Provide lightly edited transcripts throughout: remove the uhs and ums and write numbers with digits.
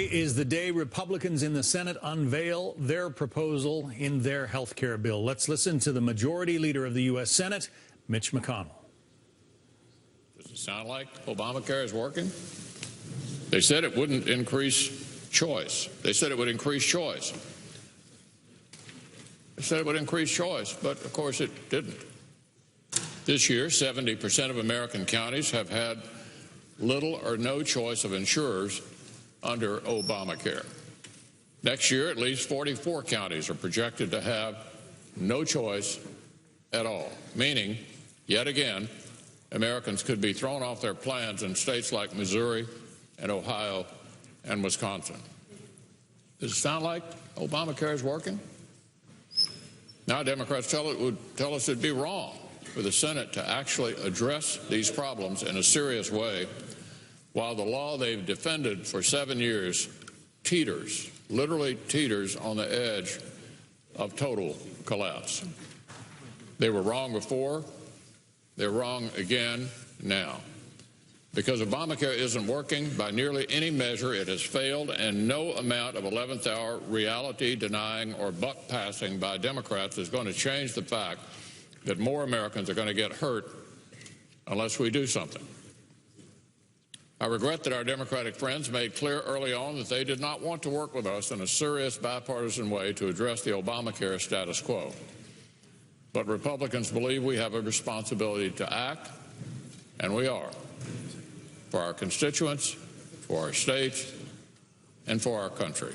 Is the day Republicans in the Senate unveil their proposal in their health care bill. Let's listen to the majority leader of the U.S. Senate, Mitch McConnell. Does it sound like Obamacare is working? They said it wouldn't increase choice. They said it would increase choice. They said it would increase choice, but of course it didn't. This year, 70% of American counties have had little or no choice of insurers under Obamacare. Next year, at least 44 counties are projected to have no choice at all, meaning, yet again, Americans could be thrown off their plans in states like Missouri and Ohio and Wisconsin. Does it sound like Obamacare is working? Now Democrats would tell us it'd be wrong for the Senate to actually address these problems in a serious way, while the law they've defended for 7 years teeters, literally teeters on the edge of total collapse. They were wrong before, they're wrong again now. Because Obamacare isn't working by nearly any measure, it has failed, and no amount of 11th hour reality denying or buck passing by Democrats is going to change the fact that more Americans are going to get hurt unless we do something. I regret that our Democratic friends made clear early on that they did not want to work with us in a serious bipartisan way to address the Obamacare status quo. But Republicans believe we have a responsibility to act, and we are, for our constituents, for our states, and for our country.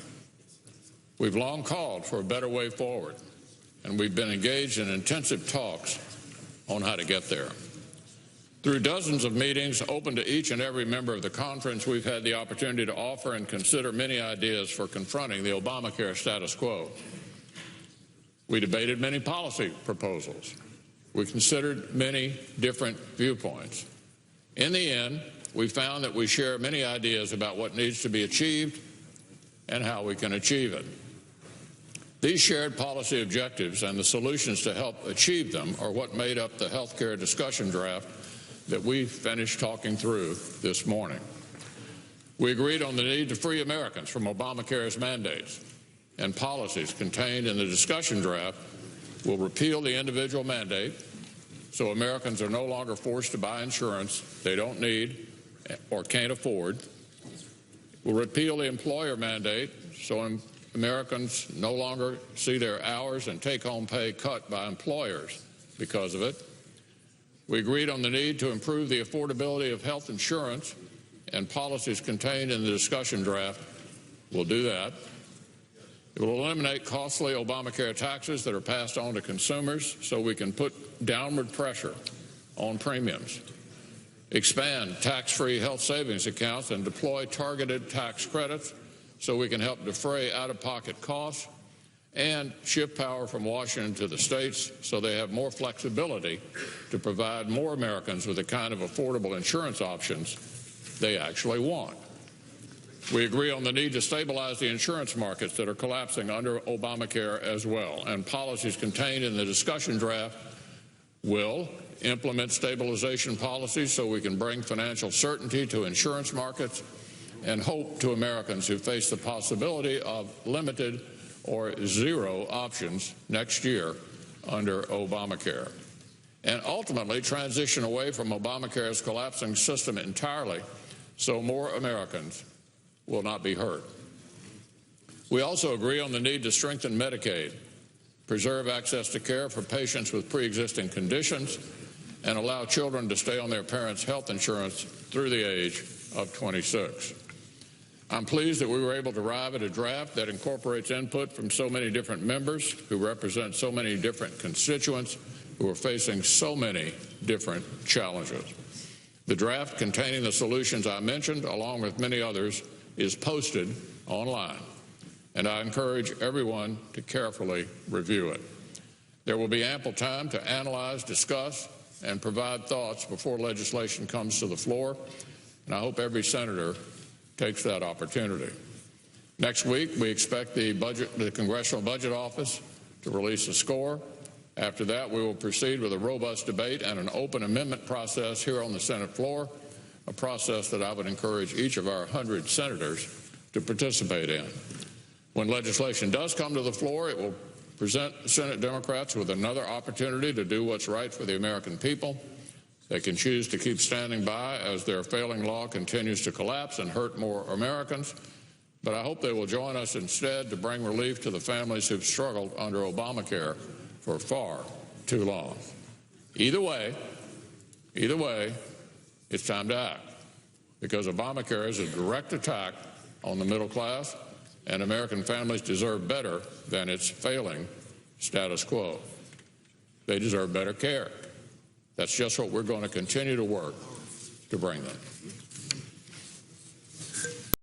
We've long called for a better way forward, and we've been engaged in intensive talks on how to get there. Through dozens of meetings open to each and every member of the conference, we've had the opportunity to offer and consider many ideas for confronting the Obamacare status quo. We debated many policy proposals. We considered many different viewpoints. In the end, we found that we share many ideas about what needs to be achieved and how we can achieve it. These shared policy objectives and the solutions to help achieve them are what made up the health care discussion draft that we finished talking through this morning. We agreed on the need to free Americans from Obamacare's mandates, and policies contained in the discussion draft will repeal the individual mandate so Americans are no longer forced to buy insurance they don't need or can't afford. We'll repeal the employer mandate so Americans no longer see their hours and take-home pay cut by employers because of it. We agreed on the need to improve the affordability of health insurance, and policies contained in the discussion draft will do that. It will eliminate costly Obamacare taxes that are passed on to consumers so we can put downward pressure on premiums, expand tax-free health savings accounts, and deploy targeted tax credits so we can help defray out-of-pocket costs, and shift power from Washington to the states so they have more flexibility to provide more Americans with the kind of affordable insurance options they actually want. We agree on the need to stabilize the insurance markets that are collapsing under Obamacare as well, and policies contained in the discussion draft will implement stabilization policies so we can bring financial certainty to insurance markets and hope to Americans who face the possibility of limited or zero options next year under Obamacare, and ultimately transition away from Obamacare's collapsing system entirely so more Americans will not be hurt. We also agree on the need to strengthen Medicaid, preserve access to care for patients with pre-existing conditions, and allow children to stay on their parents' health insurance through the age of 26. I'm pleased that we were able to arrive at a draft that incorporates input from so many different members who represent so many different constituents who are facing so many different challenges. The draft containing the solutions I mentioned, along with many others, is posted online, and I encourage everyone to carefully review it. There will be ample time to analyze, discuss, and provide thoughts before legislation comes to the floor, and I hope every senator takes that opportunity. Next week, we expect the Congressional Budget Office to release a score. After that, we will proceed with a robust debate and an open amendment process here on the Senate floor, a process that I would encourage each of our 100 senators to participate in. When legislation does come to the floor, it will present Senate Democrats with another opportunity to do what's right for the American people. They can choose to keep standing by as their failing law continues to collapse and hurt more Americans. But I hope they will join us instead to bring relief to the families who've struggled under Obamacare for far too long. Either way, it's time to act, because Obamacare is a direct attack on the middle class, and American families deserve better than its failing status quo. They deserve better care. That's just what we're going to continue to work to bring them.